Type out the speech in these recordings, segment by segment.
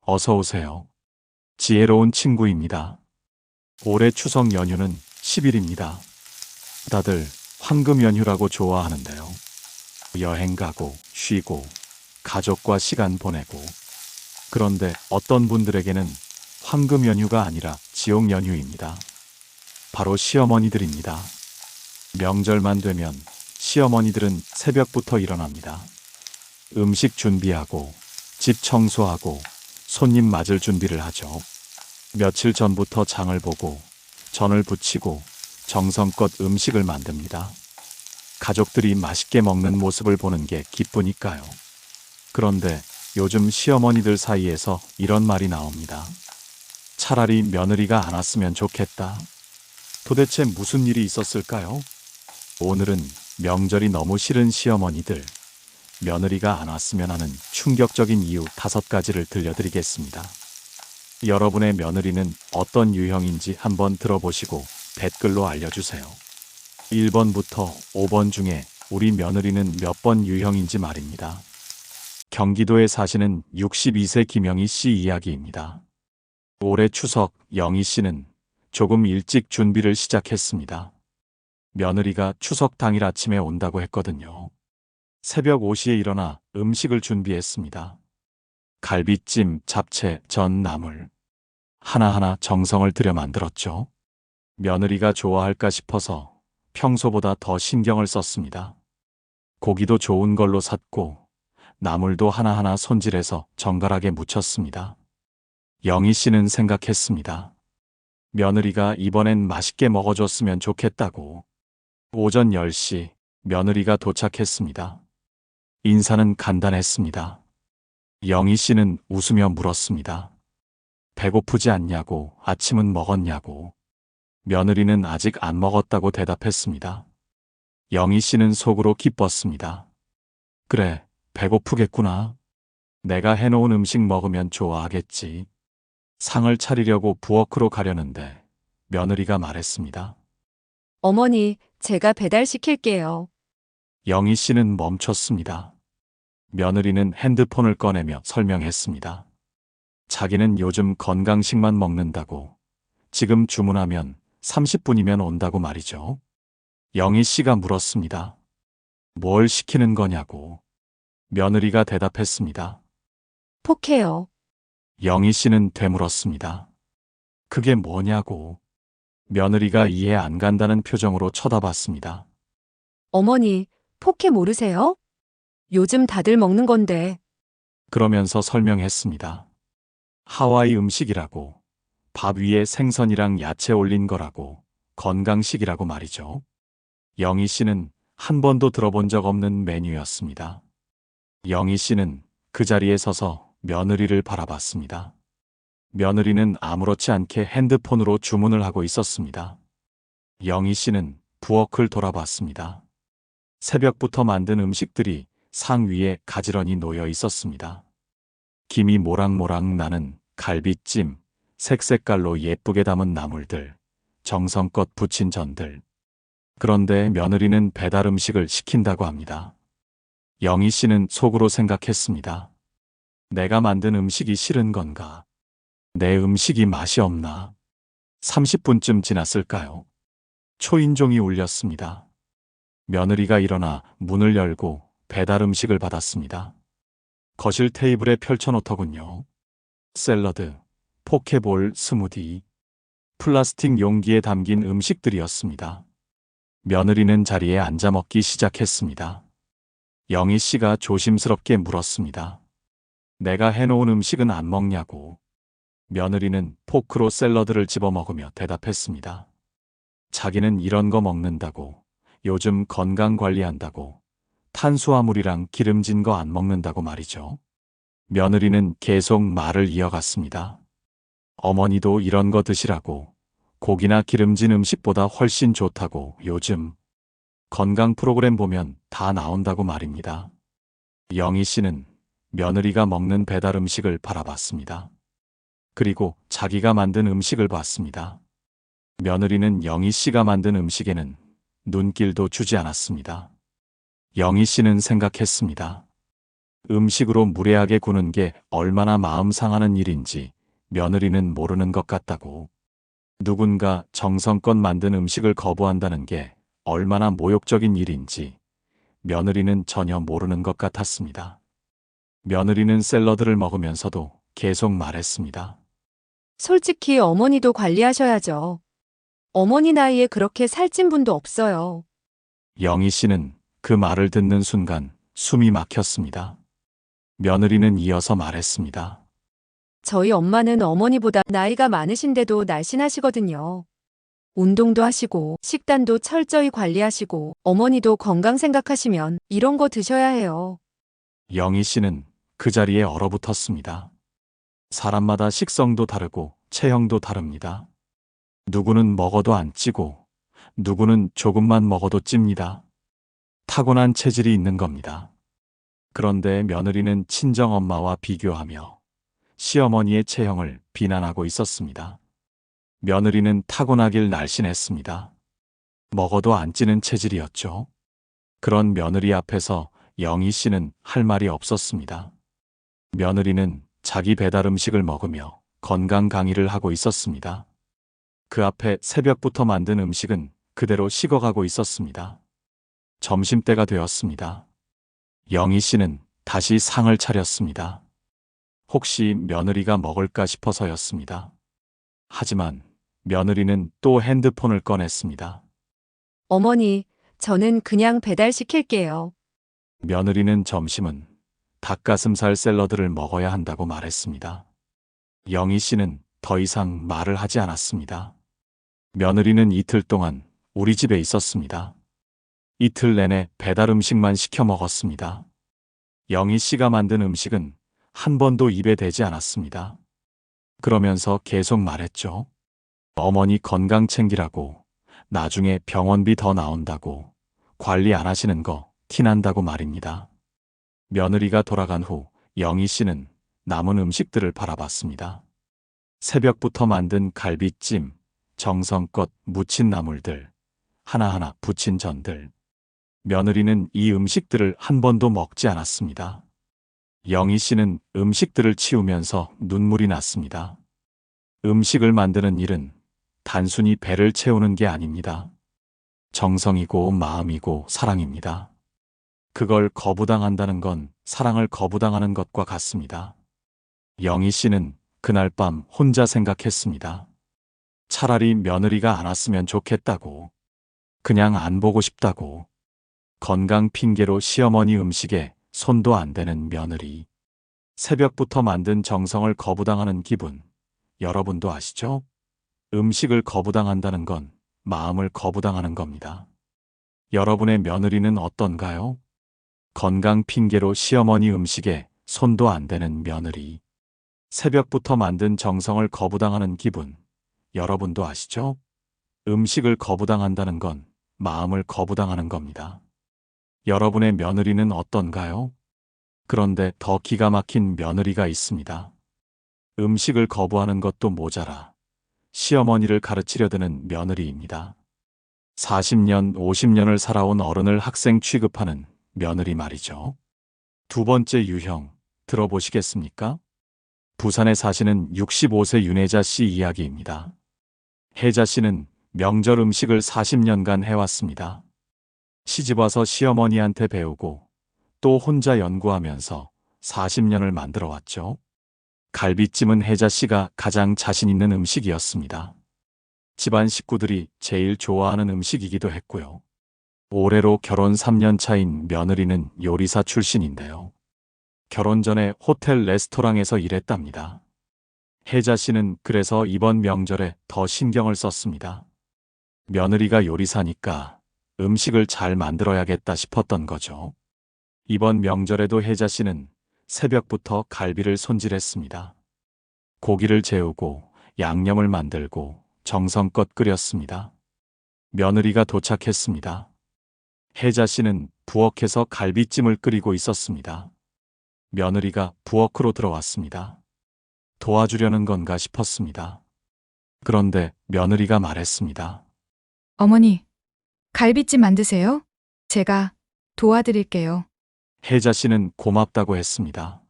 어서 오세요. 지혜로운 친구입니다. 올해 추석 연휴는 10일입니다. 다들 황금 연휴라고 좋아하는데요. 여행 가고, 쉬고, 가족과 시간 보내고. 그런데 어떤 분들에게는 황금 연휴가 아니라 지옥 연휴입니다. 바로 시어머니들입니다. 명절만 되면 시어머니들은 새벽부터 일어납니다. 음식 준비하고, 집 청소하고, 손님 맞을 준비를 하죠. 며칠 전부터 장을 보고, 전을 부치고, 정성껏 음식을 만듭니다. 가족들이 맛있게 먹는 모습을 보는 게 기쁘니까요. 그런데 요즘 시어머니들 사이에서 이런 말이 나옵니다. 차라리 며느리가 안 왔으면 좋겠다. 도대체 무슨 일이 있었을까요? 오늘은 명절이 너무 싫은 시어머니들, 며느리가 안 왔으면 하는 충격적인 이유 5가지를 들려드리겠습니다. 여러분의 며느리는 어떤 유형인지 한번 들어보시고 댓글로 알려주세요. 1번부터 5번 중에 우리 며느리는 몇 번 유형인지 말입니다. 경기도에 사시는 62세 김영희 씨 이야기입니다. 올해 추석 영희 씨는 조금 일찍 준비를 시작했습니다. 며느리가 추석 당일 아침에 온다고 했거든요. 새벽 5시에 일어나 음식을 준비했습니다. 갈비찜, 잡채, 전, 나물. 하나하나 정성을 들여 만들었죠. 며느리가 좋아할까 싶어서 평소보다 더 신경을 썼습니다. 고기도 좋은 걸로 샀고, 나물도 하나하나 손질해서 정갈하게 무쳤습니다. 영희 씨는 생각했습니다. 며느리가 이번엔 맛있게 먹어줬으면 좋겠다고. 오전 10시, 며느리가 도착했습니다. 인사는 간단했습니다. 영희 씨는 웃으며 물었습니다. 배고프지 않냐고, 아침은 먹었냐고. 며느리는 아직 안 먹었다고 대답했습니다. 영희 씨는 속으로 기뻤습니다. 그래, 배고프겠구나. 내가 해놓은 음식 먹으면 좋아하겠지. 상을 차리려고 부엌으로 가려는데 며느리가 말했습니다. 어머니, 제가 배달시킬게요. 영희 씨는 멈췄습니다. 며느리는 핸드폰을 꺼내며 설명했습니다. 자기는 요즘 건강식만 먹는다고. 지금 주문하면 30분이면 온다고 말이죠. 영희 씨가 물었습니다. 뭘 시키는 거냐고. 며느리가 대답했습니다. 포케요. 영희 씨는 되물었습니다. 그게 뭐냐고. 며느리가 이해 안 간다는 표정으로 쳐다봤습니다. 어머니, 포케 모르세요? 요즘 다들 먹는 건데. 그러면서 설명했습니다. 하와이 음식이라고. 밥 위에 생선이랑 야채 올린 거라고. 건강식이라고 말이죠. 영희 씨는 한 번도 들어본 적 없는 메뉴였습니다. 영희 씨는 그 자리에 서서 며느리를 바라봤습니다. 며느리는 아무렇지 않게 핸드폰으로 주문을 하고 있었습니다. 영희 씨는 부엌을 돌아봤습니다. 새벽부터 만든 음식들이 상 위에 가지런히 놓여 있었습니다. 김이 모락모락 나는 갈비찜, 색색깔로 예쁘게 담은 나물들, 정성껏 부친 전들. 그런데 며느리는 배달 음식을 시킨다고 합니다. 영희 씨는 속으로 생각했습니다. 내가 만든 음식이 싫은 건가? 내 음식이 맛이 없나? 30분쯤 지났을까요? 초인종이 울렸습니다. 며느리가 일어나 문을 열고 배달 음식을 받았습니다. 거실 테이블에 펼쳐놓더군요. 샐러드, 포케볼, 스무디, 플라스틱 용기에 담긴 음식들이었습니다. 며느리는 자리에 앉아 먹기 시작했습니다. 영희 씨가 조심스럽게 물었습니다. 내가 해놓은 음식은 안 먹냐고. 며느리는 포크로 샐러드를 집어 먹으며 대답했습니다. 자기는 이런 거 먹는다고, 요즘 건강 관리한다고, 탄수화물이랑 기름진 거 안 먹는다고 말이죠. 며느리는 계속 말을 이어갔습니다. 어머니도 이런 거 드시라고, 고기나 기름진 음식보다 훨씬 좋다고 요즘 건강 프로그램 보면 다 나온다고 말입니다. 영희 씨는 며느리가 먹는 배달 음식을 바라봤습니다. 그리고 자기가 만든 음식을 봤습니다. 며느리는 영희 씨가 만든 음식에는 눈길도 주지 않았습니다. 영희 씨는 생각했습니다. 음식으로 무례하게 구는 게 얼마나 마음 상하는 일인지 며느리는 모르는 것 같다고. 누군가 정성껏 만든 음식을 거부한다는 게 얼마나 모욕적인 일인지 며느리는 전혀 모르는 것 같았습니다. 며느리는 샐러드를 먹으면서도 계속 말했습니다. 솔직히 어머니도 관리하셔야죠. 어머니 나이에 그렇게 살찐 분도 없어요. 영희 씨는 그 말을 듣는 순간 숨이 막혔습니다. 며느리는 이어서 말했습니다. 저희 엄마는 어머니보다 나이가 많으신데도 날씬하시거든요. 운동도 하시고 식단도 철저히 관리하시고 어머니도 건강 생각하시면 이런 거 드셔야 해요. 영희 씨는 그 자리에 얼어붙었습니다. 사람마다 식성도 다르고 체형도 다릅니다. 누구는 먹어도 안 찌고 누구는 조금만 먹어도 찝니다. 타고난 체질이 있는 겁니다. 그런데 며느리는 친정엄마와 비교하며 시어머니의 체형을 비난하고 있었습니다. 며느리는 타고나길 날씬했습니다. 먹어도 안 찌는 체질이었죠. 그런 며느리 앞에서 영희 씨는 할 말이 없었습니다. 며느리는 자기 배달 음식을 먹으며 건강 강의를 하고 있었습니다. 그 앞에 새벽부터 만든 음식은 그대로 식어가고 있었습니다. 점심때가 되었습니다. 영희 씨는 다시 상을 차렸습니다. 혹시 며느리가 먹을까 싶어서였습니다. 하지만 며느리는 또 핸드폰을 꺼냈습니다. 어머니, 저는 그냥 배달시킬게요. 며느리는 점심은 닭가슴살 샐러드를 먹어야 한다고 말했습니다. 영희 씨는 더 이상 말을 하지 않았습니다. 며느리는 이틀 동안 우리 집에 있었습니다. 이틀 내내 배달 음식만 시켜 먹었습니다. 영희 씨가 만든 음식은 한 번도 입에 대지 않았습니다. 그러면서 계속 말했죠. 어머니 건강 챙기라고, 나중에 병원비 더 나온다고, 관리 안 하시는 거 티난다고 말입니다. 며느리가 돌아간 후 영희 씨는 남은 음식들을 바라봤습니다. 새벽부터 만든 갈비찜, 정성껏 무친 나물들, 하나하나 부친 전들. 며느리는 이 음식들을 한 번도 먹지 않았습니다. 영희 씨는 음식들을 치우면서 눈물이 났습니다. 음식을 만드는 일은 단순히 배를 채우는 게 아닙니다. 정성이고 마음이고 사랑입니다. 그걸 거부당한다는 건 사랑을 거부당하는 것과 같습니다. 영희 씨는 그날 밤 혼자 생각했습니다. 차라리 며느리가 안 왔으면 좋겠다고. 그냥 안 보고 싶다고. 건강 핑계로 시어머니 음식에 손도 안 대는 며느리. 새벽부터 만든 정성을 거부당하는 기분. 여러분도 아시죠? 음식을 거부당한다는 건 마음을 거부당하는 겁니다. 여러분의 며느리는 어떤가요? 건강 핑계로 시어머니 음식에 손도 안 대는 며느리. 새벽부터 만든 정성을 거부당하는 기분. 여러분도 아시죠? 음식을 거부당한다는 건 마음을 거부당하는 겁니다. 여러분의 며느리는 어떤가요? 그런데 더 기가 막힌 며느리가 있습니다. 음식을 거부하는 것도 모자라 시어머니를 가르치려 드는 며느리입니다. 40년, 50년을 살아온 어른을 학생 취급하는 며느리 말이죠. 두 번째 유형 들어보시겠습니까? 부산에 사시는 65세 윤혜자 씨 이야기입니다. 혜자 씨는 명절 음식을 40년간 해왔습니다. 시집와서 시어머니한테 배우고 또 혼자 연구하면서 40년을 만들어 왔죠. 갈비찜은 혜자 씨가 가장 자신 있는 음식이었습니다. 집안 식구들이 제일 좋아하는 음식이기도 했고요. 올해로 결혼 3년 차인 며느리는 요리사 출신인데요. 결혼 전에 호텔 레스토랑에서 일했답니다. 혜자 씨는 그래서 이번 명절에 더 신경을 썼습니다. 며느리가 요리사니까 음식을 잘 만들어야겠다 싶었던 거죠. 이번 명절에도 혜자 씨는 새벽부터 갈비를 손질했습니다. 고기를 재우고 양념을 만들고 정성껏 끓였습니다. 며느리가 도착했습니다. 혜자 씨는 부엌에서 갈비찜을 끓이고 있었습니다. 며느리가 부엌으로 들어왔습니다. 도와주려는 건가 싶었습니다. 그런데 며느리가 말했습니다. 어머니, 갈비찜 만드세요? 제가 도와드릴게요. 혜자 씨는 고맙다고 했습니다.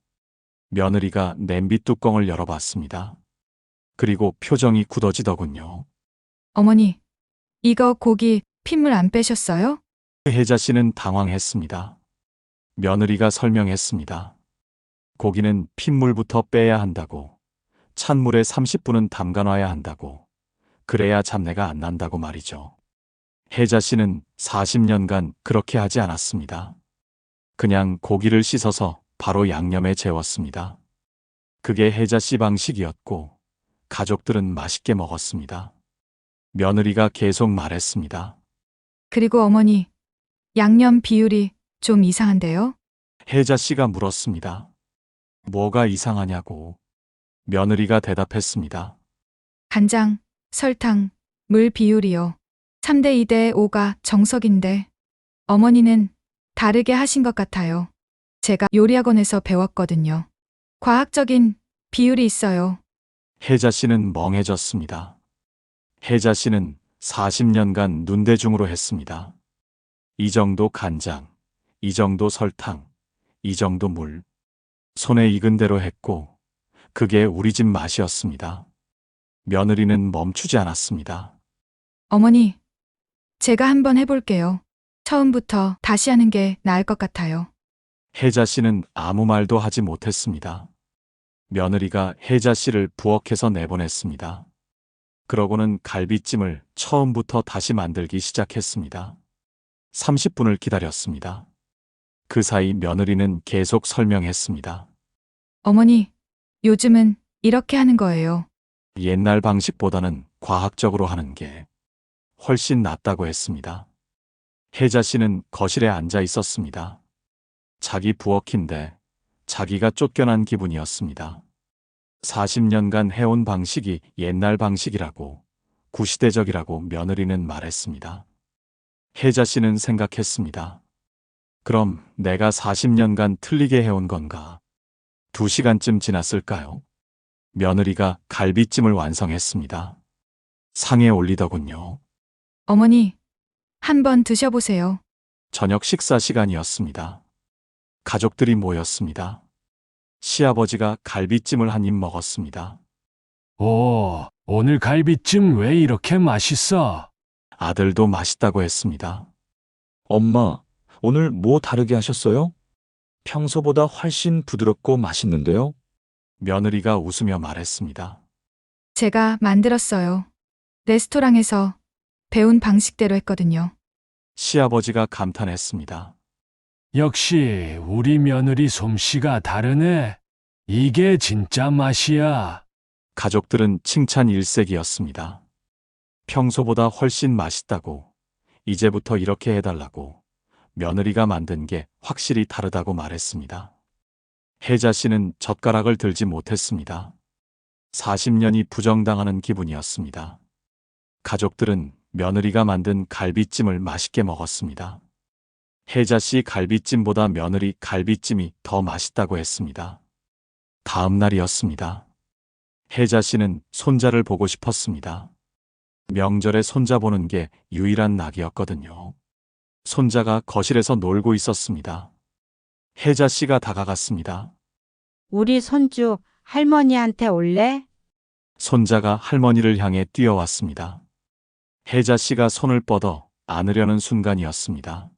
며느리가 냄비 뚜껑을 열어봤습니다. 그리고 표정이 굳어지더군요. 어머니, 이거 고기 핏물 안 빼셨어요? 혜자 씨는 당황했습니다. 며느리가 설명했습니다. 고기는 핏물부터 빼야 한다고, 찬물에 30분은 담가놔야 한다고, 그래야 잡내가 안 난다고 말이죠. 혜자 씨는 40년간 그렇게 하지 않았습니다. 그냥 고기를 씻어서 바로 양념에 재웠습니다. 그게 혜자 씨 방식이었고, 가족들은 맛있게 먹었습니다. 며느리가 계속 말했습니다. 그리고 어머니, 양념 비율이 좀 이상한데요? 혜자 씨가 물었습니다. 뭐가 이상하냐고. 며느리가 대답했습니다. 간장, 설탕, 물 비율이요. 3대 2대 5가 정석인데 어머니는 다르게 하신 것 같아요. 제가 요리학원에서 배웠거든요. 과학적인 비율이 있어요. 혜자 씨는 멍해졌습니다. 혜자 씨는 40년간 눈대중으로 했습니다. 이 정도 간장, 이 정도 설탕, 이 정도 물. 손에 익은 대로 했고, 그게 우리 집 맛이었습니다. 며느리는 멈추지 않았습니다. 어머니, 제가 한번 해볼게요. 처음부터 다시 하는 게 나을 것 같아요. 혜자 씨는 아무 말도 하지 못했습니다. 며느리가 혜자 씨를 부엌에서 내보냈습니다. 그러고는 갈비찜을 처음부터 다시 만들기 시작했습니다. 30분을 기다렸습니다. 그 사이 며느리는 계속 설명했습니다. 어머니, 요즘은 이렇게 하는 거예요. 옛날 방식보다는 과학적으로 하는 게 훨씬 낫다고 했습니다. 혜자 씨는 거실에 앉아 있었습니다. 자기 부엌인데 자기가 쫓겨난 기분이었습니다. 40년간 해온 방식이 옛날 방식이라고, 구시대적이라고 며느리는 말했습니다. 혜자 씨는 생각했습니다. 그럼 내가 40년간 틀리게 해온 건가? 2시간쯤 지났을까요? 며느리가 갈비찜을 완성했습니다. 상에 올리더군요. 어머니, 한번 드셔보세요. 저녁 식사 시간이었습니다. 가족들이 모였습니다. 시아버지가 갈비찜을 한 입 먹었습니다. 오, 오늘 갈비찜 왜 이렇게 맛있어? 아들도 맛있다고 했습니다. 엄마, 오늘 뭐 다르게 하셨어요? 평소보다 훨씬 부드럽고 맛있는데요? 며느리가 웃으며 말했습니다. 제가 만들었어요. 레스토랑에서 배운 방식대로 했거든요. 시아버지가 감탄했습니다. 역시 우리 며느리 솜씨가 다르네. 이게 진짜 맛이야. 가족들은 칭찬 일색이었습니다. 평소보다 훨씬 맛있다고, 이제부터 이렇게 해달라고, 며느리가 만든 게 확실히 다르다고 말했습니다. 혜자 씨는 젓가락을 들지 못했습니다. 40년이 부정당하는 기분이었습니다. 가족들은 며느리가 만든 갈비찜을 맛있게 먹었습니다. 혜자 씨 갈비찜보다 며느리 갈비찜이 더 맛있다고 했습니다. 다음 날이었습니다. 혜자 씨는 손자를 보고 싶었습니다. 명절에 손자 보는 게 유일한 낙이었거든요. 손자가 거실에서 놀고 있었습니다. 혜자 씨가 다가갔습니다. 우리 손주 할머니한테 올래? 손자가 할머니를 향해 뛰어왔습니다. 혜자 씨가 손을 뻗어 안으려는 순간이었습니다.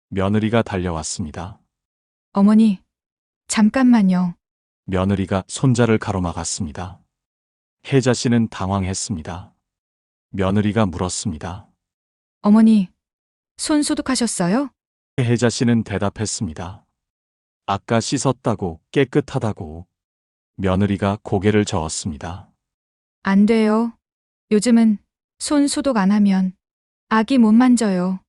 며느리가 달려왔습니다. 어머니, 잠깐만요. 며느리가 손자를 가로막았습니다. 혜자 씨는 당황했습니다. 며느리가 물었습니다. 어머니, 손 소독하셨어요? 혜자 씨는 대답했습니다. 아까 씻었다고, 깨끗하다고. 며느리가 고개를 저었습니다. 안 돼요. 요즘은 손 소독 안 하면 아기 못 만져요.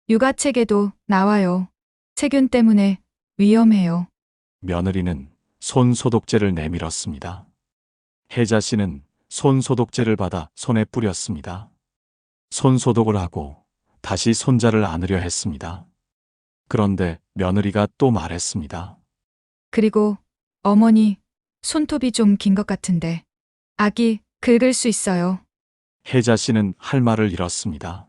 육아책에도 나와요. 세균 때문에 위험해요. 며느리는 손 소독제를 내밀었습니다. 혜자 씨는 손 소독제를 받아 손에 뿌렸습니다. 손 소독을 하고 다시 손자를 안으려 했습니다. 그런데 며느리가 또 말했습니다. 그리고 어머니, 손톱이 좀 긴 것 같은데 아기 긁을 수 있어요. 혜자 씨는 할 말을 잃었습니다.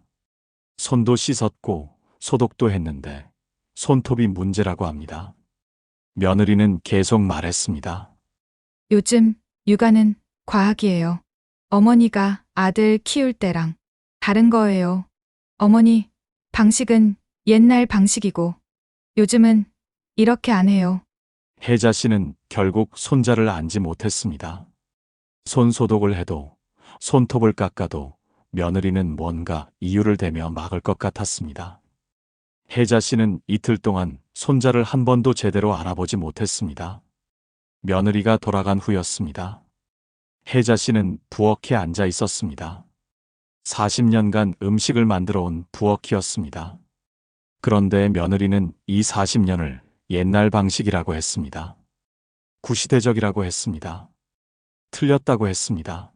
손도 씻었고 소독도 했는데 손톱이 문제라고 합니다. 며느리는 계속 말했습니다. 요즘 육아는 과학이에요. 어머니가 아들 키울 때랑 다른 거예요. 어머니, 방식은 옛날 방식이고 요즘은 이렇게 안 해요. 혜자 씨는 결국 손자를 안지 못했습니다. 손 소독을 해도 손톱을 깎아도 며느리는 뭔가 이유를 대며 막을 것 같았습니다. 혜자 씨는 이틀 동안 손자를 한 번도 제대로 안아보지 못했습니다. 며느리가 돌아간 후였습니다. 혜자 씨는 부엌에 앉아 있었습니다. 40년간 음식을 만들어 온 부엌이었습니다. 그런데 며느리는 이 40년을 옛날 방식이라고 했습니다. 구시대적이라고 했습니다. 틀렸다고 했습니다.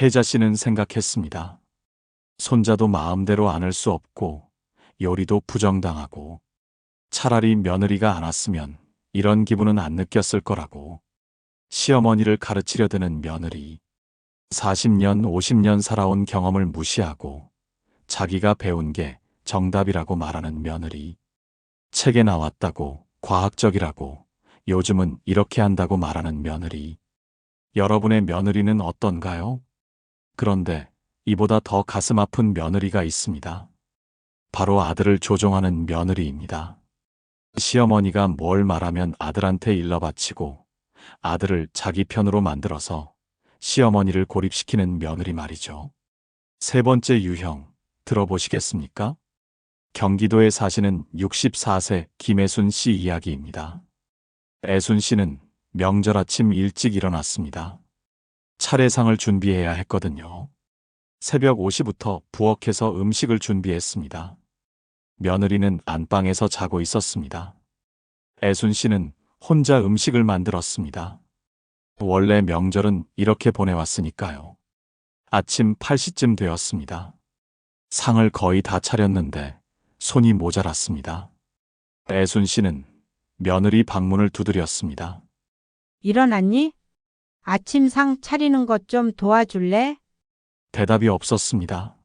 혜자 씨는 생각했습니다. 손자도 마음대로 안을 수 없고 요리도 부정당하고 차라리 며느리가 안 왔으면 이런 기분은 안 느꼈을 거라고. 시어머니를 가르치려 드는 며느리. 40년, 50년 살아온 경험을 무시하고 자기가 배운 게 정답이라고 말하는 며느리. 책에 나왔다고, 과학적이라고, 요즘은 이렇게 한다고 말하는 며느리. 여러분의 며느리는 어떤가요? 그런데 이보다 더 가슴 아픈 며느리가 있습니다. 바로 아들을 조종하는 며느리입니다. 시어머니가 뭘 말하면 아들한테 일러 바치고 아들을 자기 편으로 만들어서 시어머니를 고립시키는 며느리 말이죠. 세 번째 유형 들어보시겠습니까? 경기도에 사시는 64세 김애순 씨 이야기입니다. 애순 씨는 명절 아침 일찍 일어났습니다. 차례상을 준비해야 했거든요. 새벽 5시부터 부엌에서 음식을 준비했습니다. 며느리는 안방에서 자고 있었습니다. 애순 씨는 혼자 음식을 만들었습니다. 원래 명절은 이렇게 보내왔으니까요. 아침 8시쯤 되었습니다. 상을 거의 다 차렸는데 손이 모자랐습니다. 애순 씨는 며느리 방문을 두드렸습니다. 일어났니? 아침 상 차리는 것 좀 도와줄래? 대답이 없었습니다.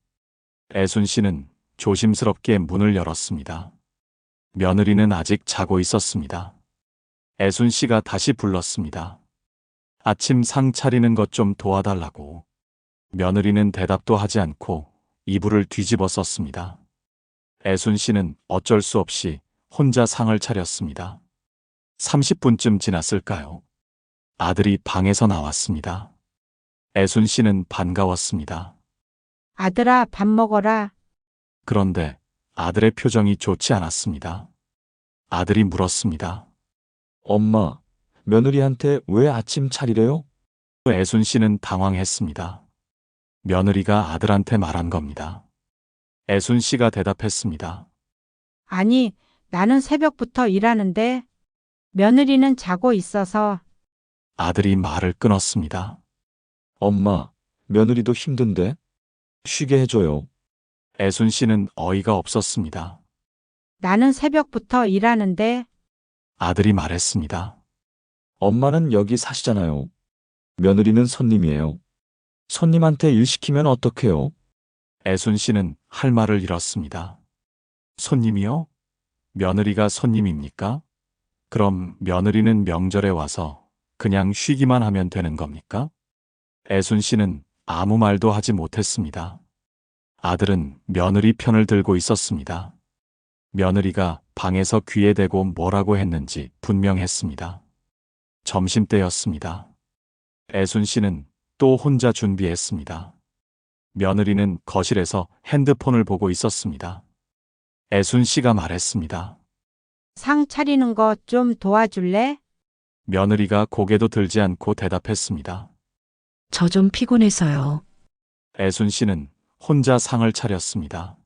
애순 씨는 조심스럽게 문을 열었습니다. 며느리는 아직 자고 있었습니다. 애순 씨가 다시 불렀습니다. 아침 상 차리는 것 좀 도와달라고. 며느리는 대답도 하지 않고 이불을 뒤집어 썼습니다. 애순 씨는 어쩔 수 없이 혼자 상을 차렸습니다. 30분쯤 지났을까요? 아들이 방에서 나왔습니다. 애순 씨는 반가웠습니다. 아들아, 밥 먹어라. 그런데 아들의 표정이 좋지 않았습니다. 아들이 물었습니다. 엄마, 며느리한테 왜 아침 차리래요? 애순 씨는 당황했습니다. 며느리가 아들한테 말한 겁니다. 애순 씨가 대답했습니다. 아니, 나는 새벽부터 일하는데 며느리는 자고 있어서. 아들이 말을 끊었습니다. 엄마, 며느리도 힘든데? 쉬게 해줘요. 애순 씨는 어이가 없었습니다. 나는 새벽부터 일하는데. 아들이 말했습니다. 엄마는 여기 사시잖아요. 며느리는 손님이에요. 손님한테 일 시키면 어떡해요? 애순 씨는 할 말을 잃었습니다. 손님이요? 며느리가 손님입니까? 그럼 며느리는 명절에 와서 그냥 쉬기만 하면 되는 겁니까? 애순 씨는 아무 말도 하지 못했습니다. 아들은 며느리 편을 들고 있었습니다. 며느리가 방에서 귀에 대고 뭐라고 했는지 분명했습니다. 점심때였습니다. 애순 씨는 또 혼자 준비했습니다. 며느리는 거실에서 핸드폰을 보고 있었습니다. 애순 씨가 말했습니다. 상 차리는 것 좀 도와줄래? 며느리가 고개도 들지 않고 대답했습니다. 저 좀 피곤해서요. 애순 씨는 혼자 상을 차렸습니다.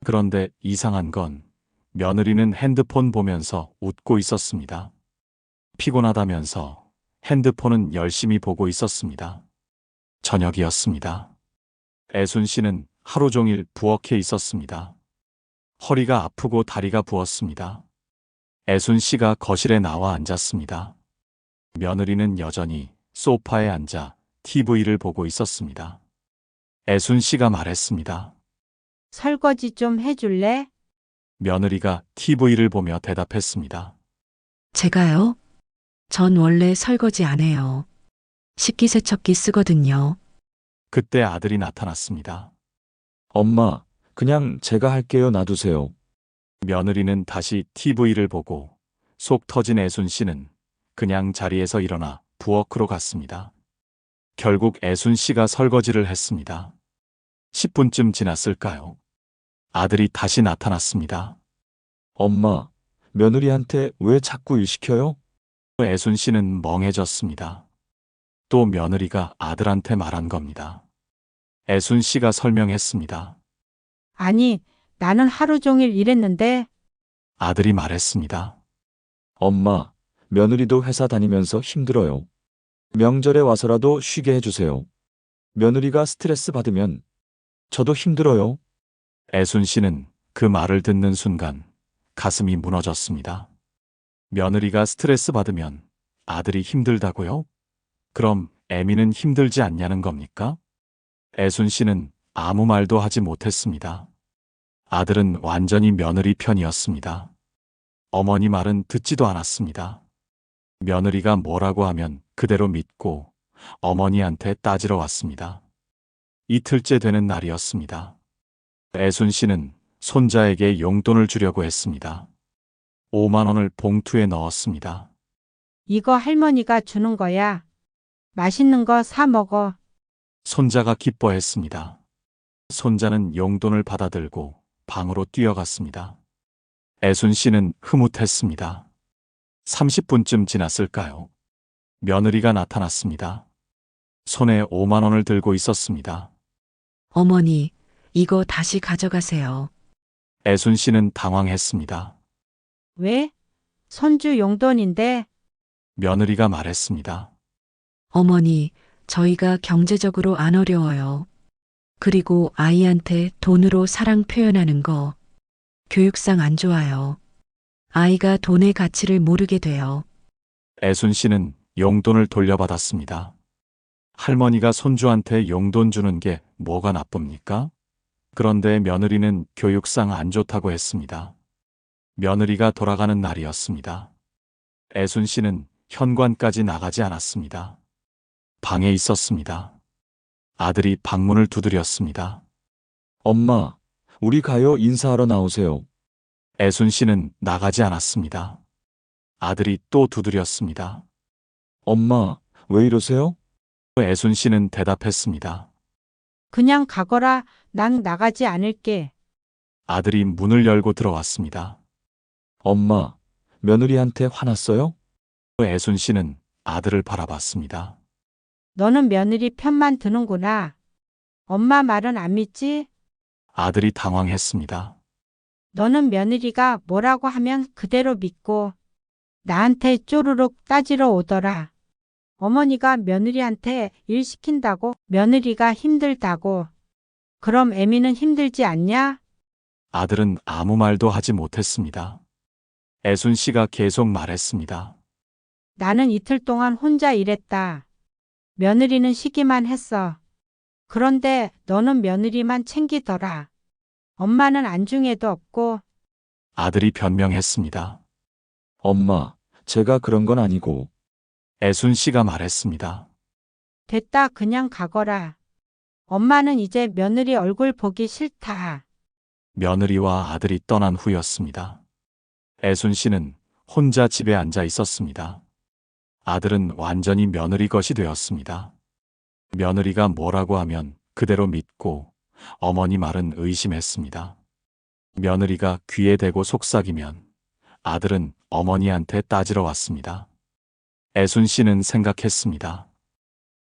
그런데 이상한 건 며느리는 핸드폰 보면서 웃고 있었습니다. 피곤하다면서 핸드폰은 열심히 보고 있었습니다. 저녁이었습니다. 애순 씨는 하루 종일 부엌에 있었습니다. 허리가 아프고 다리가 부었습니다. 애순 씨가 거실에 나와 앉았습니다. 며느리는 여전히 소파에 앉아 TV를 보고 있었습니다. 애순 씨가 말했습니다. 설거지 좀 해줄래? 며느리가 TV를 보며 대답했습니다. 제가요? 전 원래 설거지 안 해요. 식기세척기 쓰거든요. 그때 아들이 나타났습니다. 엄마, 그냥 제가 할게요. 놔두세요. 며느리는 다시 TV를 보고 속 터진 애순 씨는 그냥 자리에서 일어나 부엌으로 갔습니다. 결국 애순 씨가 설거지를 했습니다. 10분쯤 지났을까요? 아들이 다시 나타났습니다. 엄마, 며느리한테 왜 자꾸 일 시켜요? 애순 씨는 멍해졌습니다. 또 며느리가 아들한테 말한 겁니다. 애순 씨가 설명했습니다. 아니, 나는 하루 종일 일했는데 아들이 말했습니다. 엄마, 며느리도 회사 다니면서 힘들어요. 명절에 와서라도 쉬게 해주세요. 며느리가 스트레스 받으면 저도 힘들어요. 애순 씨는 그 말을 듣는 순간 가슴이 무너졌습니다. 며느리가 스트레스 받으면 아들이 힘들다고요? 그럼 애미는 힘들지 않냐는 겁니까? 애순 씨는 아무 말도 하지 못했습니다. 아들은 완전히 며느리 편이었습니다. 어머니 말은 듣지도 않았습니다. 며느리가 뭐라고 하면 그대로 믿고 어머니한테 따지러 왔습니다. 이틀째 되는 날이었습니다. 애순 씨는 손자에게 용돈을 주려고 했습니다. 5만 원을 봉투에 넣었습니다. 이거 할머니가 주는 거야. 맛있는 거 사 먹어. 손자가 기뻐했습니다. 손자는 용돈을 받아들고 방으로 뛰어갔습니다. 애순 씨는 흐뭇했습니다. 30분쯤 지났을까요? 며느리가 나타났습니다. 손에 5만 원을 들고 있었습니다. 어머니, 이거 다시 가져가세요. 애순 씨는 당황했습니다. 왜? 손주 용돈인데 며느리가 말했습니다. 어머니, 저희가 경제적으로 안 어려워요. 그리고 아이한테 돈으로 사랑 표현하는 거 교육상 안 좋아요. 아이가 돈의 가치를 모르게 돼요. 애순 씨는 용돈을 돌려받았습니다. 할머니가 손주한테 용돈 주는 게 뭐가 나쁩니까? 그런데 며느리는 교육상 안 좋다고 했습니다. 며느리가 돌아가는 날이었습니다. 애순 씨는 현관까지 나가지 않았습니다. 방에 있었습니다. 아들이 방문을 두드렸습니다. 엄마, 우리 가요. 인사하러 나오세요. 애순 씨는 나가지 않았습니다. 아들이 또 두드렸습니다. 엄마, 왜 이러세요? 애순 씨는 대답했습니다. 그냥 가거라. 난 나가지 않을게. 아들이 문을 열고 들어왔습니다. 엄마, 며느리한테 화났어요? 애순 씨는 아들을 바라봤습니다. 너는 며느리 편만 드는구나. 엄마 말은 안 믿지? 아들이 당황했습니다. 너는 며느리가 뭐라고 하면 그대로 믿고 나한테 쪼르륵 따지러 오더라. 어머니가 며느리한테 일 시킨다고 며느리가 힘들다고. 그럼 애미는 힘들지 않냐? 아들은 아무 말도 하지 못했습니다. 애순 씨가 계속 말했습니다. 나는 이틀 동안 혼자 일했다. 며느리는 쉬기만 했어. 그런데 너는 며느리만 챙기더라. 엄마는 안중에도 없고. 아들이 변명했습니다. 엄마, 제가 그런 건 아니고. 애순 씨가 말했습니다. 됐다, 그냥 가거라. 엄마는 이제 며느리 얼굴 보기 싫다. 며느리와 아들이 떠난 후였습니다. 애순 씨는 혼자 집에 앉아 있었습니다. 아들은 완전히 며느리 것이 되었습니다. 며느리가 뭐라고 하면 그대로 믿고 어머니 말은 의심했습니다. 며느리가 귀에 대고 속삭이면 아들은 어머니한테 따지러 왔습니다. 애순 씨는 생각했습니다.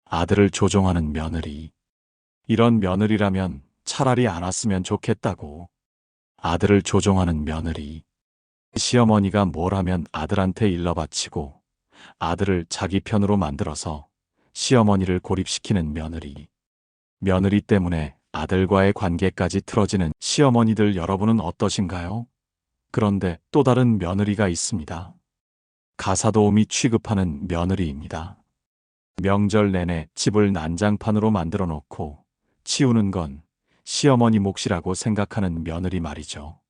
아들을 조종하는 며느리. 이런 며느리라면 차라리 안 왔으면 좋겠다고. 아들을 조종하는 며느리. 시어머니가 뭘 하면 아들한테 일러바치고 아들을 자기 편으로 만들어서 시어머니를 고립시키는 며느리. 며느리 때문에 아들과의 관계까지 틀어지는 시어머니들 여러분은 어떠신가요? 그런데 또 다른 며느리가 있습니다. 가사도우미 취급하는 며느리입니다. 명절 내내 집을 난장판으로 만들어 놓고 치우는 건 시어머니 몫이라고 생각하는 며느리 말이죠.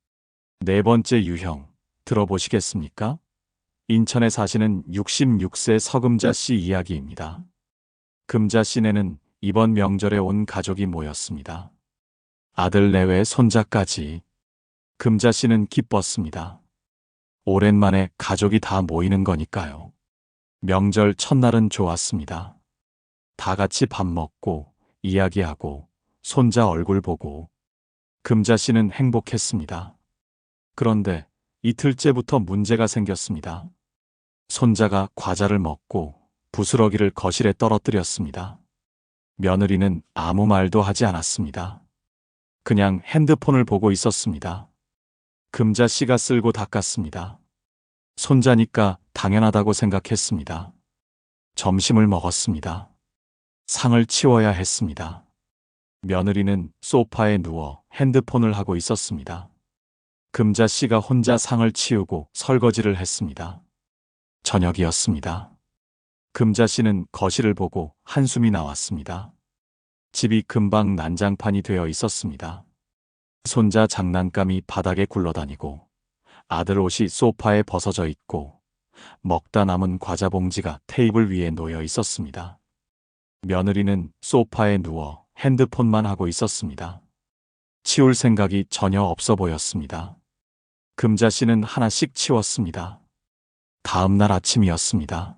네 번째 유형 들어보시겠습니까? 인천에 사시는 66세 서금자 씨 이야기입니다. 금자 씨네는 이번 명절에 온 가족이 모였습니다. 아들 내외 손자까지. 금자 씨는 기뻤습니다. 오랜만에 가족이 다 모이는 거니까요. 명절 첫날은 좋았습니다. 다 같이 밥 먹고 이야기하고 손자 얼굴 보고 금자 씨는 행복했습니다. 그런데 이틀째부터 문제가 생겼습니다. 손자가 과자를 먹고 부스러기를 거실에 떨어뜨렸습니다. 며느리는 아무 말도 하지 않았습니다. 그냥 핸드폰을 보고 있었습니다. 금자 씨가 쓸고 닦았습니다. 손자니까 당연하다고 생각했습니다. 점심을 먹었습니다. 상을 치워야 했습니다. 며느리는 소파에 누워 핸드폰을 하고 있었습니다. 금자 씨가 혼자 상을 치우고 설거지를 했습니다. 저녁이었습니다. 금자 씨는 거실을 보고 한숨이 나왔습니다. 집이 금방 난장판이 되어 있었습니다. 손자 장난감이 바닥에 굴러다니고 아들 옷이 소파에 벗어져 있고 먹다 남은 과자 봉지가 테이블 위에 놓여 있었습니다. 며느리는 소파에 누워 핸드폰만 하고 있었습니다. 치울 생각이 전혀 없어 보였습니다. 금자 씨는 하나씩 치웠습니다. 다음 날 아침이었습니다.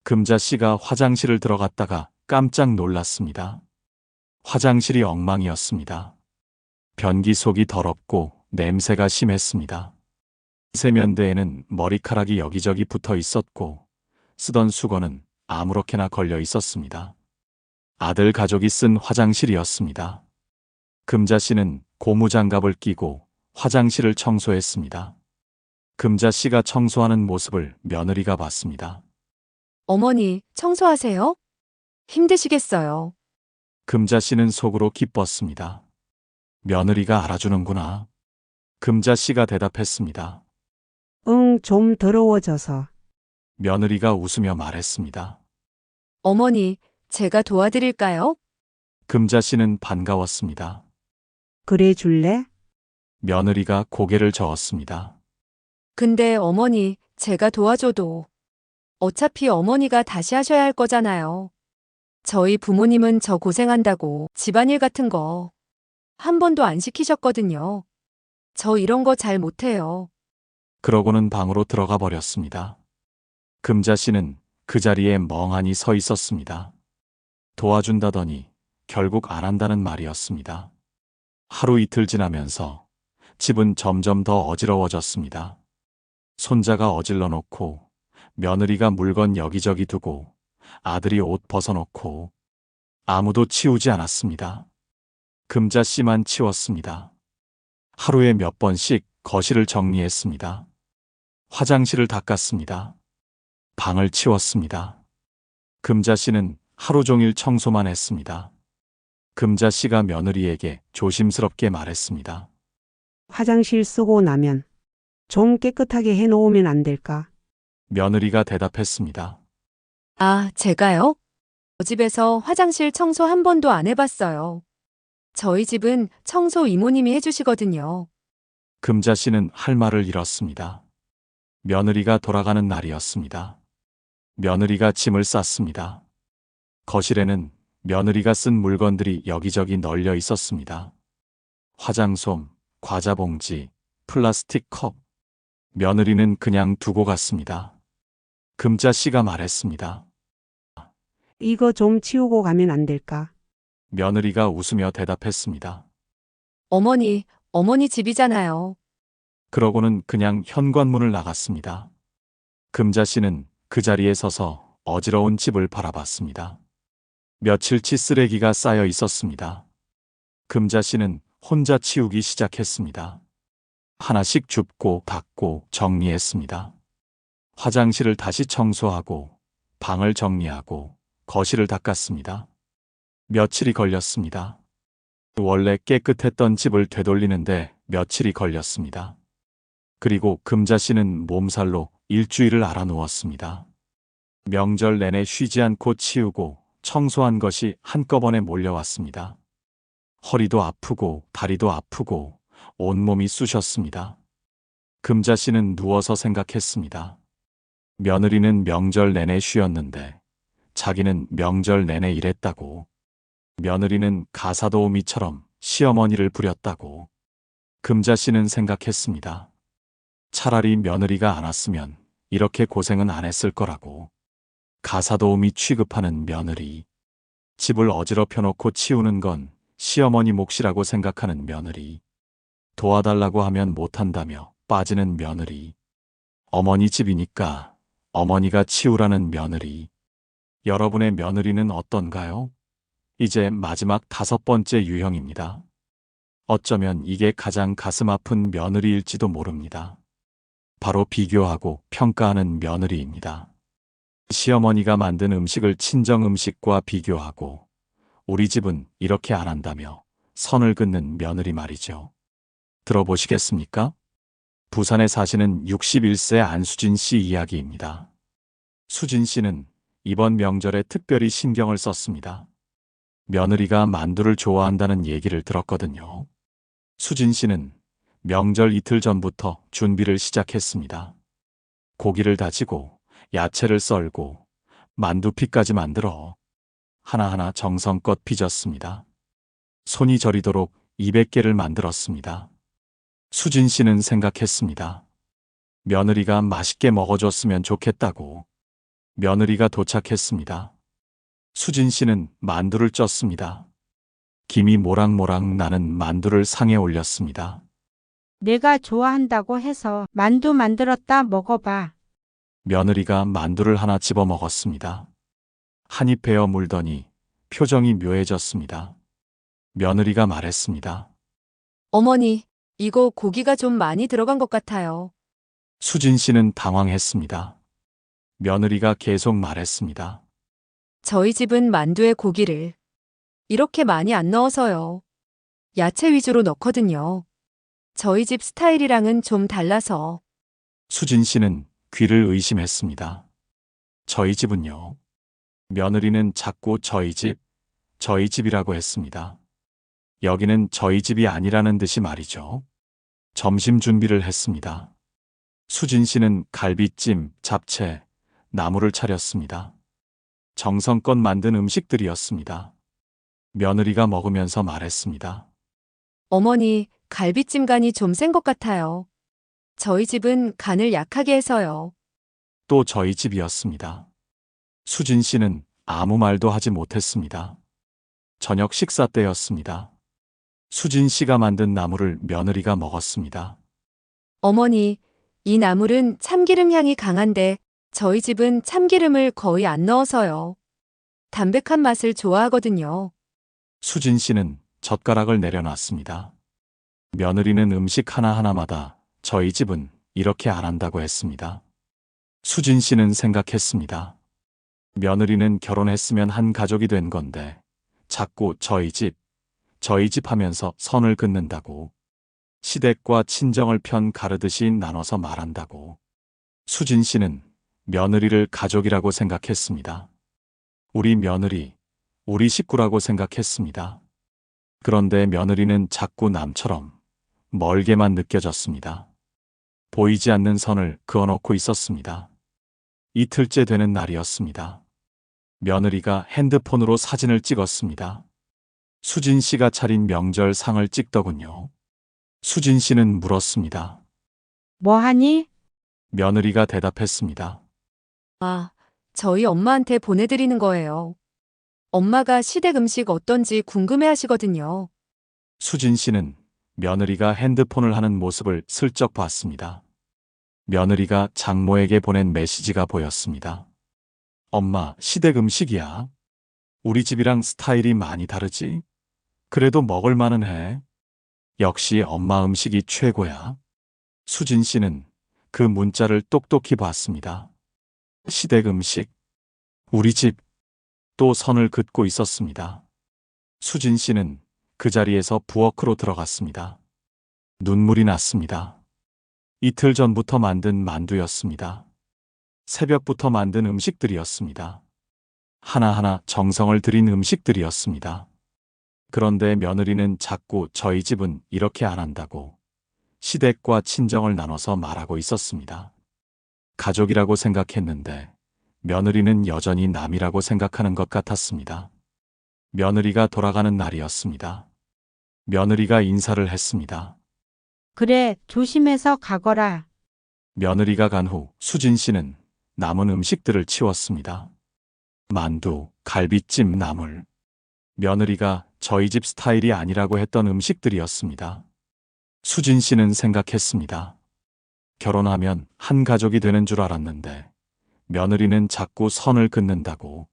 금자 씨가 화장실을 들어갔다가 깜짝 놀랐습니다. 화장실이 엉망이었습니다. 변기속이 더럽고 냄새가 심했습니다. 세면대에는 머리카락이 여기저기 붙어 있었고 쓰던 수건은 아무렇게나 걸려 있었습니다. 아들 가족이 쓴 화장실이었습니다. 금자 씨는 고무장갑을 끼고 화장실을 청소했습니다. 금자 씨가 청소하는 모습을 며느리가 봤습니다. 어머니, 청소하세요? 힘드시겠어요. 금자 씨는 속으로 기뻤습니다. 며느리가 알아주는구나. 금자 씨가 대답했습니다. 응, 좀 더러워져서. 며느리가 웃으며 말했습니다. 어머니, 제가 도와드릴까요? 금자 씨는 반가웠습니다. 그래 줄래? 며느리가 고개를 저었습니다. 근데 어머니, 제가 도와줘도 어차피 어머니가 다시 하셔야 할 거잖아요. 저희 부모님은 저 고생한다고 집안일 같은 거 한 번도 안 시키셨거든요. 저 이런 거 잘 못해요. 그러고는 방으로 들어가 버렸습니다. 금자 씨는 그 자리에 멍하니 서 있었습니다. 도와준다더니 결국 안 한다는 말이었습니다. 하루 이틀 지나면서 집은 점점 더 어지러워졌습니다. 손자가 어질러 놓고 며느리가 물건 여기저기 두고 아들이 옷 벗어놓고 아무도 치우지 않았습니다. 금자 씨만 치웠습니다. 하루에 몇 번씩 거실을 정리했습니다. 화장실을 닦았습니다. 방을 치웠습니다. 금자 씨는 하루 종일 청소만 했습니다. 금자 씨가 며느리에게 조심스럽게 말했습니다. 화장실 쓰고 나면 좀 깨끗하게 해놓으면 안 될까? 며느리가 대답했습니다. 아, 제가요? 저 집에서 화장실 청소 한 번도 안 해봤어요. 저희 집은 청소 이모님이 해주시거든요. 금자 씨는 할 말을 잃었습니다. 며느리가 돌아가는 날이었습니다. 며느리가 짐을 쌌습니다. 거실에는 며느리가 쓴 물건들이 여기저기 널려 있었습니다. 화장솜, 과자 봉지, 플라스틱 컵. 며느리는 그냥 두고 갔습니다. 금자 씨가 말했습니다. 이거 좀 치우고 가면 안 될까? 며느리가 웃으며 대답했습니다. 어머니 집이잖아요. 그러고는 그냥 현관문을 나갔습니다. 금자 씨는 그 자리에 서서 어지러운 집을 바라봤습니다. 며칠치 쓰레기가 쌓여 있었습니다. 금자 씨는 혼자 치우기 시작했습니다. 하나씩 줍고 닦고 정리했습니다. 화장실을 다시 청소하고 방을 정리하고 거실을 닦았습니다. 며칠이 걸렸습니다. 원래 깨끗했던 집을 되돌리는데 며칠이 걸렸습니다. 그리고 금자 씨는 몸살로 일주일을 알아누웠습니다. 명절 내내 쉬지 않고 치우고 청소한 것이 한꺼번에 몰려왔습니다. 허리도 아프고 다리도 아프고 온몸이 쑤셨습니다. 금자 씨는 누워서 생각했습니다. 며느리는 명절 내내 쉬었는데 자기는 명절 내내 일했다고. 며느리는 가사도우미처럼 시어머니를 부렸다고. 금자 씨는 생각했습니다. 차라리 며느리가 안 왔으면 이렇게 고생은 안 했을 거라고. 가사도우미 취급하는 며느리. 집을 어지럽혀 놓고 치우는 건 시어머니 몫이라고 생각하는 며느리. 도와달라고 하면 못한다며 빠지는 며느리. 어머니 집이니까 어머니가 치우라는 며느리. 여러분의 며느리는 어떤가요? 이제 마지막 5번째 유형입니다. 어쩌면 이게 가장 가슴 아픈 며느리일지도 모릅니다. 바로 비교하고 평가하는 며느리입니다. 시어머니가 만든 음식을 친정 음식과 비교하고 우리 집은 이렇게 안 한다며 선을 긋는 며느리 말이죠. 들어보시겠습니까? 부산에 사시는 61세 안수진 씨 이야기입니다. 수진 씨는 이번 명절에 특별히 신경을 썼습니다. 며느리가 만두를 좋아한다는 얘기를 들었거든요. 수진 씨는 명절 이틀 전부터 준비를 시작했습니다. 고기를 다지고 야채를 썰고 만두피까지 만들어 하나하나 정성껏 빚었습니다. 손이 저리도록 200개를 만들었습니다. 수진 씨는 생각했습니다. 며느리가 맛있게 먹어줬으면 좋겠다고. 며느리가 도착했습니다. 수진 씨는 만두를 쪘습니다. 김이 모락모락 나는 만두를 상에 올렸습니다. 내가 좋아한다고 해서 만두 만들었다 먹어봐. 며느리가 만두를 하나 집어 먹었습니다. 한입 베어 물더니 표정이 묘해졌습니다. 며느리가 말했습니다. 어머니, 이거 고기가 좀 많이 들어간 것 같아요. 수진 씨는 당황했습니다. 며느리가 계속 말했습니다. 저희 집은 만두에 고기를 이렇게 많이 안 넣어서요. 야채 위주로 넣거든요. 저희 집 스타일이랑은 좀 달라서. 수진 씨는 귀를 의심했습니다. 저희 집은요. 며느리는 자꾸 저희 집이라고 했습니다. 여기는 저희 집이 아니라는 듯이 말이죠. 점심 준비를 했습니다. 수진 씨는 갈비찜, 잡채, 나물을 차렸습니다. 정성껏 만든 음식들이었습니다. 며느리가 먹으면서 말했습니다. 어머니, 갈비찜 간이 좀 센 것 같아요. 저희 집은 간을 약하게 해서요. 또 저희 집이었습니다. 수진 씨는 아무 말도 하지 못했습니다. 저녁 식사 때였습니다. 수진 씨가 만든 나물을 며느리가 먹었습니다. 어머니, 이 나물은 참기름 향이 강한데 저희 집은 참기름을 거의 안 넣어서요. 담백한 맛을 좋아하거든요. 수진 씨는 젓가락을 내려놨습니다. 며느리는 음식 하나하나마다 저희 집은 이렇게 안 한다고 했습니다. 수진 씨는 생각했습니다. 며느리는 결혼했으면 한 가족이 된 건데 자꾸 저희 집 하면서 선을 긋는다고. 시댁과 친정을 편 가르듯이 나눠서 말한다고. 수진 씨는 며느리를 가족이라고 생각했습니다. 우리 며느리, 우리 식구라고 생각했습니다. 그런데 며느리는 자꾸 남처럼 멀게만 느껴졌습니다. 보이지 않는 선을 그어놓고 있었습니다. 이틀째 되는 날이었습니다. 며느리가 핸드폰으로 사진을 찍었습니다. 수진 씨가 차린 명절 상을 찍더군요. 수진 씨는 물었습니다. 뭐하니? 며느리가 대답했습니다. 아, 저희 엄마한테 보내드리는 거예요. 엄마가 시댁 음식 어떤지 궁금해 하시거든요. 수진 씨는 며느리가 핸드폰을 하는 모습을 슬쩍 봤습니다. 며느리가 장모에게 보낸 메시지가 보였습니다. 엄마, 시댁 음식이야. 우리 집이랑 스타일이 많이 다르지? 그래도 먹을 만은 해. 역시 엄마 음식이 최고야. 수진 씨는 그 문자를 똑똑히 봤습니다. 시댁 음식. 우리 집. 또 선을 긋고 있었습니다. 수진 씨는 그 자리에서 부엌으로 들어갔습니다. 눈물이 났습니다. 이틀 전부터 만든 만두였습니다. 새벽부터 만든 음식들이었습니다. 하나하나 정성을 들인 음식들이었습니다. 그런데 며느리는 자꾸 저희 집은 이렇게 안 한다고. 시댁과 친정을 나눠서 말하고 있었습니다. 가족이라고 생각했는데 며느리는 여전히 남이라고 생각하는 것 같았습니다. 며느리가 돌아가는 날이었습니다. 며느리가 인사를 했습니다. 그래, 조심해서 가거라. 며느리가 간 후 수진 씨는 남은 음식들을 치웠습니다. 만두, 갈비찜, 나물. 며느리가 저희 집 스타일이 아니라고 했던 음식들이었습니다. 수진 씨는 생각했습니다. 결혼하면 한 가족이 되는 줄 알았는데 며느리는 자꾸 선을 긋는다고.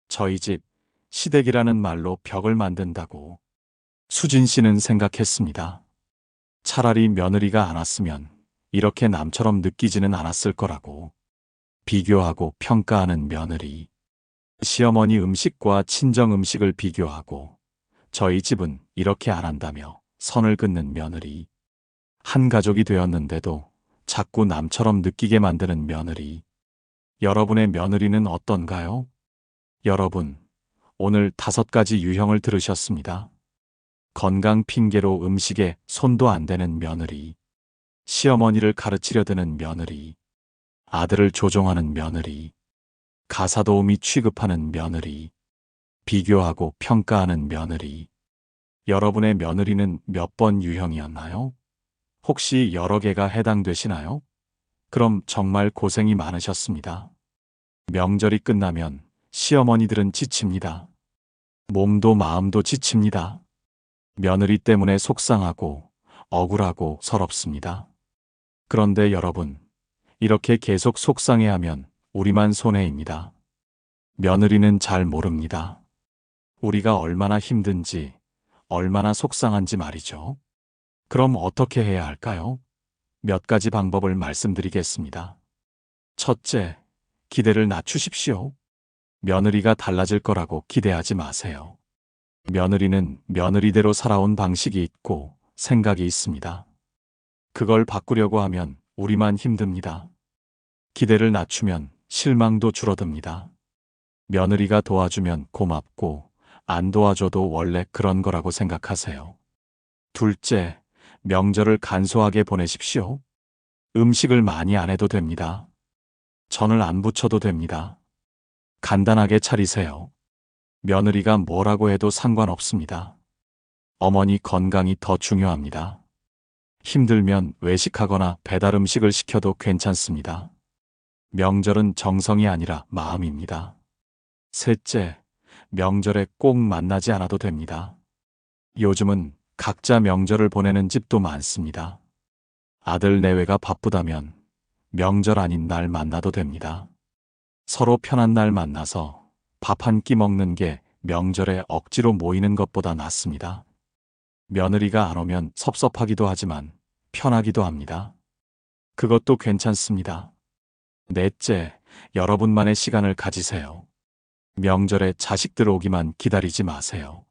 저희 집 시댁이라는 말로 벽을 만든다고. 수진 씨는 생각했습니다. 차라리 며느리가 안 왔으면 이렇게 남처럼 느끼지는 않았을 거라고. 비교하고 평가하는 며느리. 시어머니 음식과 친정 음식을 비교하고 저희 집은 이렇게 안 한다며 선을 긋는 며느리. 한 가족이 되었는데도 자꾸 남처럼 느끼게 만드는 며느리. 여러분의 며느리는 어떤가요? 여러분, 오늘 5가지 유형을 들으셨습니다. 건강 핑계로 음식에 손도 안 대는 며느리. 시어머니를 가르치려 드는 며느리. 아들을 조종하는 며느리. 가사도우미 취급하는 며느리. 비교하고 평가하는 며느리. 여러분의 며느리는 몇 번 유형이었나요? 혹시 여러 개가 해당되시나요? 그럼 정말 고생이 많으셨습니다. 명절이 끝나면 시어머니들은 지칩니다. 몸도 마음도 지칩니다. 며느리 때문에 속상하고 억울하고 서럽습니다. 그런데 여러분, 이렇게 계속 속상해하면 우리만 손해입니다. 며느리는 잘 모릅니다. 우리가 얼마나 힘든지, 얼마나 속상한지 말이죠. 그럼 어떻게 해야 할까요? 몇 가지 방법을 말씀드리겠습니다. 첫째, 기대를 낮추십시오. 며느리가 달라질 거라고 기대하지 마세요. 며느리는 며느리대로 살아온 방식이 있고 생각이 있습니다. 그걸 바꾸려고 하면 우리만 힘듭니다. 기대를 낮추면 실망도 줄어듭니다. 며느리가 도와주면 고맙고 안 도와줘도 원래 그런 거라고 생각하세요. 둘째, 명절을 간소하게 보내십시오. 음식을 많이 안 해도 됩니다. 전을 안 부쳐도 됩니다. 간단하게 차리세요. 며느리가 뭐라고 해도 상관없습니다. 어머니 건강이 더 중요합니다. 힘들면 외식하거나 배달 음식을 시켜도 괜찮습니다. 명절은 정성이 아니라 마음입니다. 셋째, 명절에 꼭 만나지 않아도 됩니다. 요즘은 각자 명절을 보내는 집도 많습니다. 아들 내외가 바쁘다면 명절 아닌 날 만나도 됩니다. 서로 편한 날 만나서 밥 한 끼 먹는 게 명절에 억지로 모이는 것보다 낫습니다. 며느리가 안 오면 섭섭하기도 하지만 편하기도 합니다. 그것도 괜찮습니다. 넷째, 여러분만의 시간을 가지세요. 명절에 자식들 오기만 기다리지 마세요.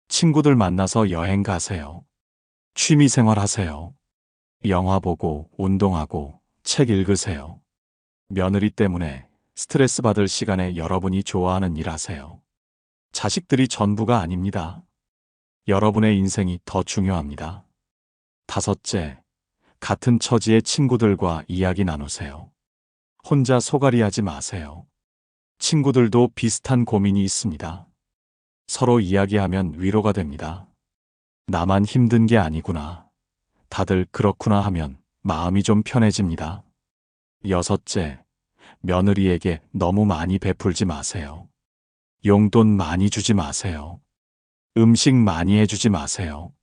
친구들 만나서 여행 가세요. 취미 생활 하세요. 영화 보고, 운동하고, 책 읽으세요. 며느리 때문에 스트레스 받을 시간에 여러분이 좋아하는 일 하세요. 자식들이 전부가 아닙니다. 여러분의 인생이 더 중요합니다. 다섯째, 같은 처지의 친구들과 이야기 나누세요. 혼자 소갈이하지 마세요. 친구들도 비슷한 고민이 있습니다. 서로 이야기하면 위로가 됩니다. 나만 힘든 게 아니구나. 다들 그렇구나 하면 마음이 좀 편해집니다. 여섯째, 며느리에게 너무 많이 베풀지 마세요. 용돈 많이 주지 마세요. 음식 많이 해주지 마세요.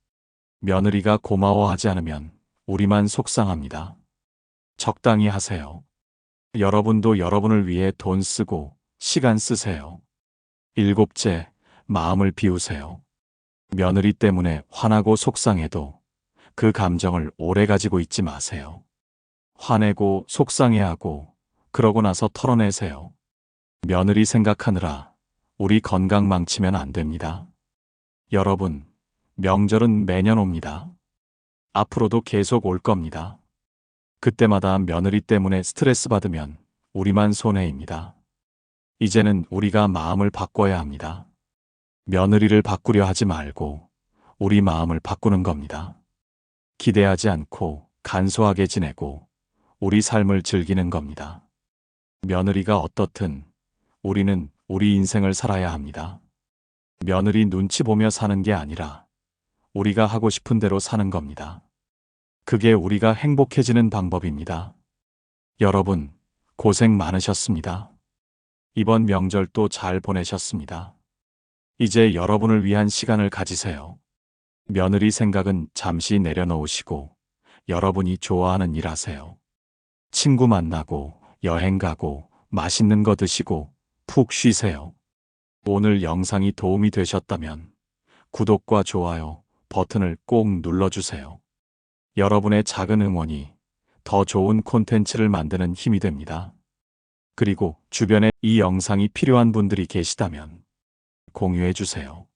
며느리가 고마워하지 않으면 우리만 속상합니다. 적당히 하세요. 여러분도 여러분을 위해 돈 쓰고 시간 쓰세요. 일곱째, 마음을 비우세요. 며느리 때문에 화나고 속상해도 그 감정을 오래 가지고 있지 마세요. 화내고 속상해하고 그러고 나서 털어내세요. 며느리 생각하느라 우리 건강 망치면 안 됩니다. 여러분, 명절은 매년 옵니다. 앞으로도 계속 올 겁니다. 그때마다 며느리 때문에 스트레스 받으면 우리만 손해입니다. 이제는 우리가 마음을 바꿔야 합니다. 며느리를 바꾸려 하지 말고 우리 마음을 바꾸는 겁니다. 기대하지 않고 간소하게 지내고 우리 삶을 즐기는 겁니다. 며느리가 어떻든 우리는 우리 인생을 살아야 합니다. 며느리 눈치 보며 사는 게 아니라 우리가 하고 싶은 대로 사는 겁니다. 그게 우리가 행복해지는 방법입니다. 여러분, 고생 많으셨습니다. 이번 명절도 잘 보내셨습니다. 이제 여러분을 위한 시간을 가지세요. 며느리 생각은 잠시 내려놓으시고 여러분이 좋아하는 일 하세요. 친구 만나고 여행 가고 맛있는 거 드시고 푹 쉬세요. 오늘 영상이 도움이 되셨다면 구독과 좋아요 버튼을 꼭 눌러주세요. 여러분의 작은 응원이 더 좋은 콘텐츠를 만드는 힘이 됩니다. 그리고 주변에 이 영상이 필요한 분들이 계시다면 공유해 주세요.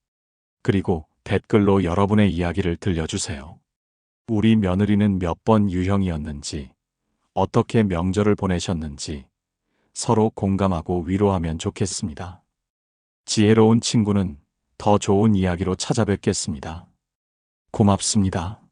그리고 댓글로 여러분의 이야기를 들려주세요. 우리 며느리는 몇 번 유형이었는지, 어떻게 명절을 보내셨는지 서로 공감하고 위로하면 좋겠습니다. 지혜로운 친구는 더 좋은 이야기로 찾아뵙겠습니다. 고맙습니다.